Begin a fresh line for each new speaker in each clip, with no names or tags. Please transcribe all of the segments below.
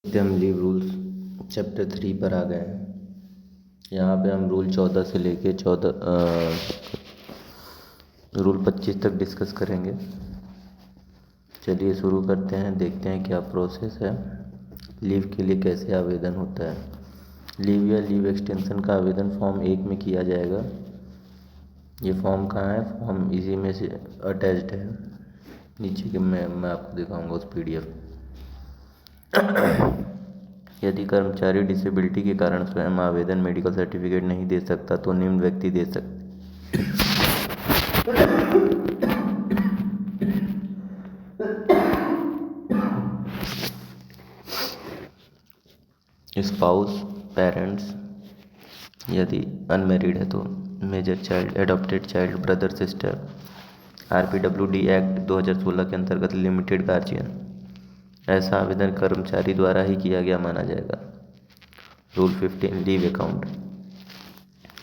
हम leave rules chapter 3 पर आ गए हैं। यहाँ पे हम रूल 14 से लेके रूल 25 तक डिस्कस करेंगे। चलिए शुरू करते हैं, देखते हैं क्या प्रोसेस है। लीव के लिए कैसे आवेदन होता है। लीव या लीव एक्सटेंशन का आवेदन फॉर्म 1 में किया जाएगा। ये फॉर्म कहाँ है? फॉर्म इसी में से अटैच्ड है नीचे के। मैं आपको दिखाऊंगा उस PDF। यदि कर्मचारी डिसेबिलिटी के कारण स्वयं आवेदन मेडिकल सर्टिफिकेट नहीं दे सकता तो निम्न व्यक्ति दे सकते। स्पाउस, पेरेंट्स, यदि अनमेरिड है तो major child, adopted child, brother, sister. RPWD act 2016 के अंतर्गत लिमिटेड गार्जियन। ऐसा आवेदन कर्मचारी द्वारा ही किया गया माना जाएगा। Rule 15 leave account.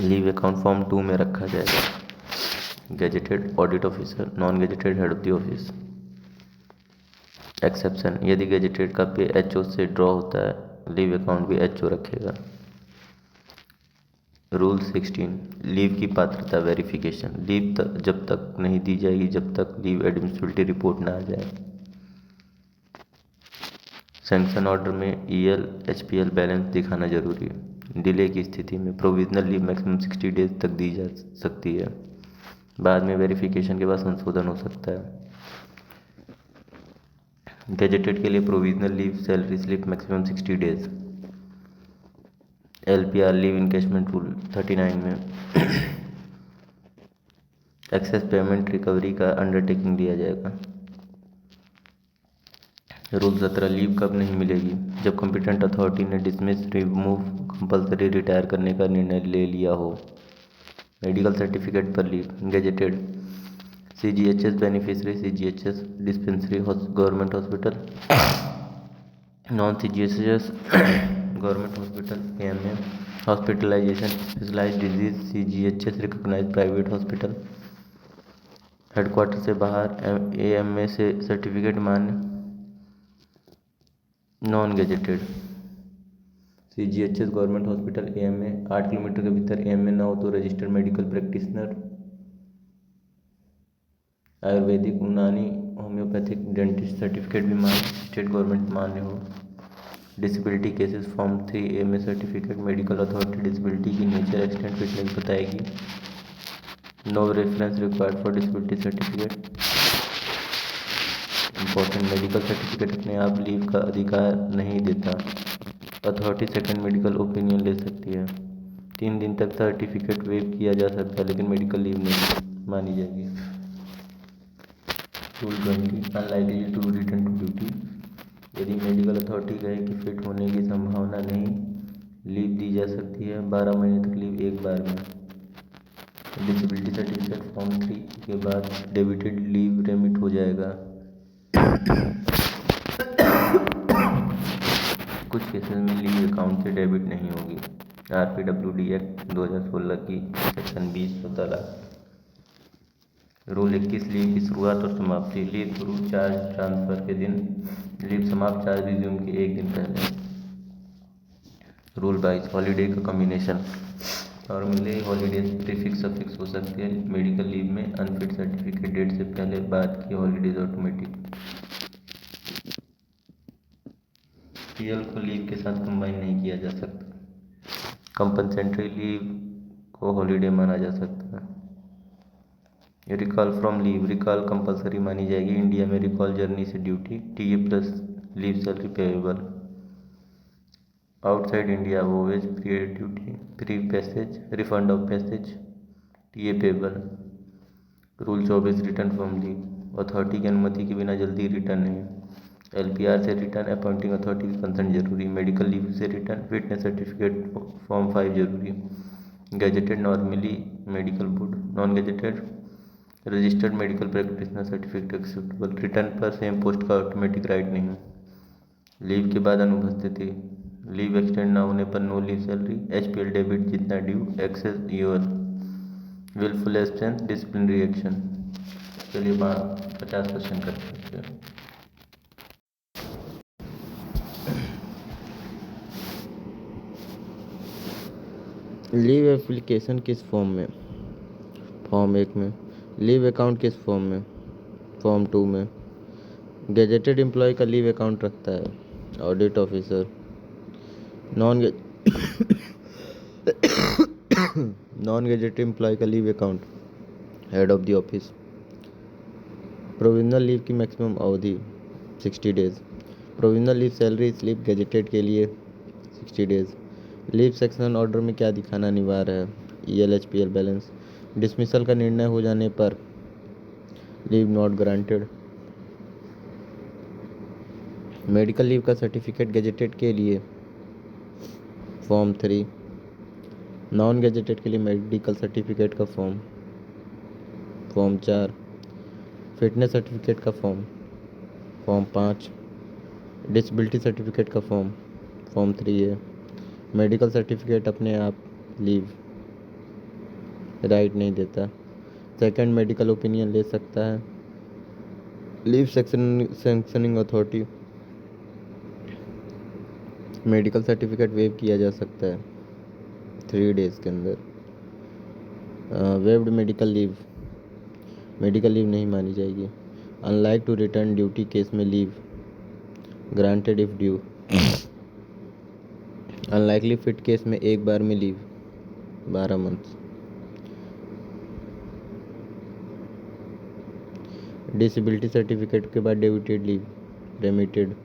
Leave account form 2 में रखा जाएगा। Gazetted audit officer, non gazetted head of the office. Exception, यदि गेजेटेड का पे HO से ड्रॉ होता है, लीव अकाउंट भी HO रखेगा। रूल 16 लीव की पात्रता वेरिफिकेशन। लीव जब तक नहीं दी जाएगी जब तक लीव एडमिसिबिलिटी रिपोर्ट ना आ जाए। सैंक्शन ऑर्डर में EL HPL बैलेंस दिखाना जरूरी है। डिले की स्थिति में प्रोविजनल लीव मैक्सिमम 60 डेज तक दी जा सकती है। बाद में वेरिफिकेशन के बाद संशोधन हो सकता है। गेजेटेड के लिए provisional leave salary slip maximum 60 days. LPR leave encashment rule 39 में एक्सेस पेमेंट रिकवरी का अंडरटेकिंग दिया जाएगा। रूल 17 लीव कब नहीं मिलेगी? जब कॉम्पिटेंट अथॉरिटी ने डिसमिस, रिमूव, कंपलसरी रिटायर करने का निर्णय ले लिया हो। मेडिकल सर्टिफिकेट पर leave. Gazetted CGHS beneficiary, CGHS dispensary government hospital, non CGHS government hospital, AMA hospitalization specialized disease, CGHS recognized private hospital. Headquarter से बाहर AMA से सर्टिफिकेट मान्य। Non gazetted CGHS government hospital, AMA 8 kilometre के भीतर AMA ना हो तो registered medical practitioner. Ayurvedic, यूनानी, होम्योपैथिक, डेंटिस्ट सर्टिफिकेट भी मान्य, स्टेट गवर्नमेंट मान्य हो। डिसेबिलिटी केसेस फॉर्म 3A में सर्टिफिकेट मेडिकल अथॉरिटी डिसेबिलिटी की नेचर, एक्सटेंट, फिटनेस बताएगी। No reference required for disability certificate. Important, medical certificate अपने आप लीव का अधिकार नहीं देता। अथॉरिटी सेकंड मेडिकल ओपिनियन ले सकती है। 3 दिन तक सर्टिफिकेट वेव किया जा सकता है लेकिन मेडिकल लीव नहीं मानी जाएगी। Rule 20 unlikely to return to duty. यदि मेडिकल अथॉरिटी कहे कि फिट होने की संभावना नहीं, लीव दी जा सकती है। 12 महीने तक लीव एक बार में। डिसेबिलिटी सर्टिफिकेट फॉर्म 3 के बाद डेबिटेड लीव रेमिट हो जाएगा। कुछ केसेस में लीव अकाउंट से डेबिट नहीं होगी। RPWD एक्ट 2016 की सेक्शन 20 मुताला। रूल 21 लीव की शुरुआत और समाप्ति। लीव शुरू चार्ज ट्रांसफर के दिन, लीव समाप्त चार्ज रिज्यूम के एक दिन पहले। रूल 22 हॉलीडे का combination. Normally holiday prefix suffix हो सकते हैं मेडिकल लीव में। अनफिट सर्टिफिकेट डेट से पहले बाद की हॉलीडेज ऑटोमेटिक। PL को लीव के साथ कंबाइन नहीं किया जा सकता। कंपनसेंट्री लीव को हॉलीडे माना जा सकता है। Recall from leave, recall compulsory मानी जाएगी। इंडिया में रिकॉल जर्नी से duty, TA plus leave salary payable. Outside India voyage, period duty, pre passage, refund of passage, TA payable. Rule 24 return from leave. Authority की अनुमति के बिना जल्दी return नहीं। LPR से रिटर्न, अपॉइंटिंग अथॉरिटी की कंसर्न जरूरी। मेडिकल लीव से रिटर्न, फिटनेस सर्टिफिकेट फॉर्म 5 जरूरी। Gazetted normally medical board, non gazetted registered medical practitioner certificate acceptable. Return पर सेम पोस्ट का ऑटोमेटिक राइट नहीं। लीव के बाद अनुपस्थिति, लीव एक्सटेंड ना होने पर no leave salary, HPL debit जितना due, excess year, wilful absence, disciplinary action. चलिए 50 क्वेश्चन करते हैं।
लीव एप्लीकेशन किस फॉर्म में? फॉर्म 1 में। लीव अकाउंट किस फॉर्म में? फॉर्म 2 में। गैजेटेड एम्प्लॉय का लीव अकाउंट रखता है audit officer. Non non gazetted employee का leave account head of the office. Provisional leave की मैक्सिमम अवधि 60 days. Provisional leave salary slip gazetted के लिए 60 डेज। लीव सेक्शन ऑर्डर में क्या दिखाना अनिवार्य है? ELHPL balance. डिसमिसल का निर्णय हो जाने पर leave not granted. Medical leave का सर्टिफिकेट गैजेटेड के लिए फॉर्म 3। नॉन गैजेटेड के लिए मेडिकल सर्टिफिकेट का फॉर्म 4। फिटनेस सर्टिफिकेट का फॉर्म 5। डिसेबिलिटी सर्टिफिकेट का फॉर्म 3 है। मेडिकल सर्टिफिकेट अपने आप लीव राइट नहीं देता। सेकंड मेडिकल ओपिनियन ले सकता है। Leave sanctioning authority. Medical certificate wave किया जा सकता है 3 डेज के अंदर। वेव्ड मेडिकल लीव नहीं मानी जाएगी। Unlike to return duty case में leave granted if due. Unlikely fit case में एक बार में लीव 12 मंथ्स। डिसेबिलिटी सर्टिफिकेट के बाद डेबिटेड लीव रेमिटेड।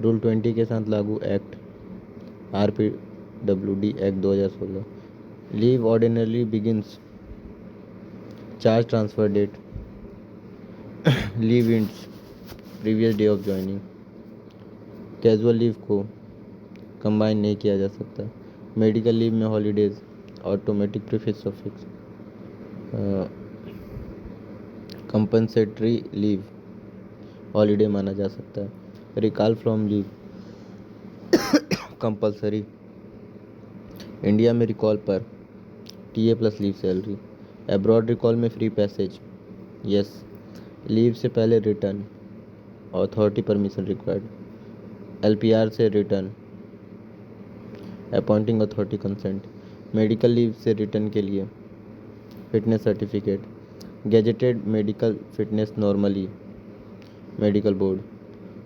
रूल 20 के साथ लागू act RPWD act 2016। Leave ordinarily begins charge transfer date. Leave ends previous day of joining. Casual leave को combine नहीं किया जा सकता। मेडिकल लीव में holidays automatic prefix suffix. Compensatory leave holiday माना जा सकता है। Recall from leave compulsory. India में रिकॉल पर TA plus leave salary. Abroad recall में फ्री पैसेज यस। लीव से पहले return authority permission required. LPR से return appointing authority consent. Medical leave से रिटर्न के लिए fitness certificate. Gazetted medical fitness normally medical board.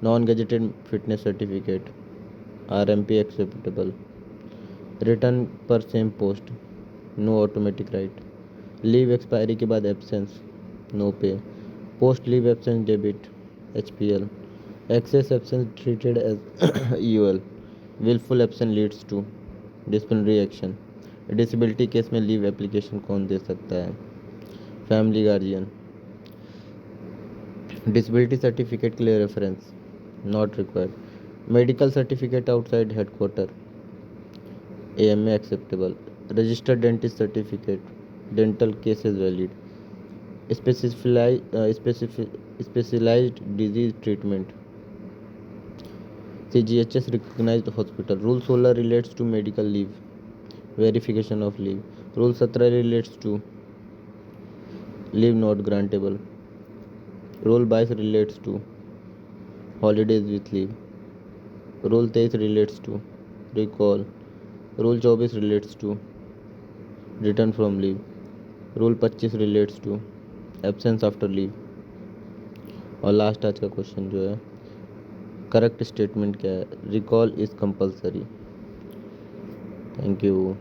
Non gazetted fitness certificate RMP acceptable. Return पर same post no automatic right. Leave expiry के बाद absence no pay. Post leave absence debit HPL। Excess absence treated as EOL। Wilful absence leads to disciplinary action. Disability case में leave application कौन दे सकता है? Family guardian. Disability certificate के लिए reference not required. Medical certificate outside headquarter AMA acceptable. Registered dentist certificate dental cases valid. Specialized disease treatment CGHS recognized hospital. Rule 16 relates to medical leave verification of leave. Rule 17 relates to leave not grantable. Rule 22 relates to holidays with leave. Rule 23 relates to recall. Rule 24 relates to return from leave. Rule 25 relates to absence after leave. और last आज का question जो है correct statement क्या है? Recall is compulsory. Thank you.